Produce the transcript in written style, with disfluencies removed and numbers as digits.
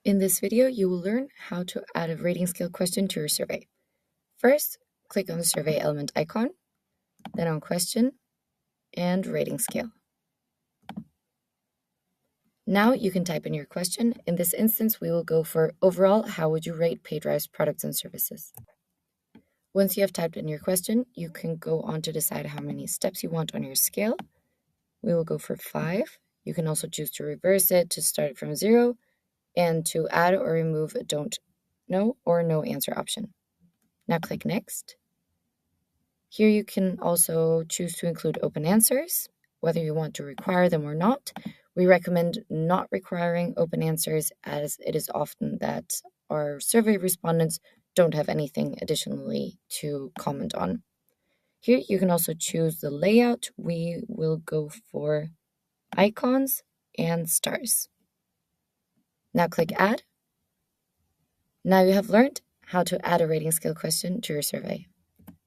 In this video, you will learn how to add a rating scale question to your survey. First, click on the survey element icon, then on question and rating scale. Now you can type in your question. In this instance, we will go for overall, how would you rate PayDrive's products and services? Once you have typed in your question, you can go on to decide how many steps you want on your scale. We will go for 5. You can also choose to reverse it to start it from 0 and to add or remove a don't know or no answer option. Now click next. Here you can also choose to include open answers, whether you want to require them or not. We recommend not requiring open answers, as it is often that our survey respondents don't have anything additionally to comment on. Here you can also choose the layout. We will go for icons and stars. Now click add. Now you have learned how to add a rating scale question to your survey.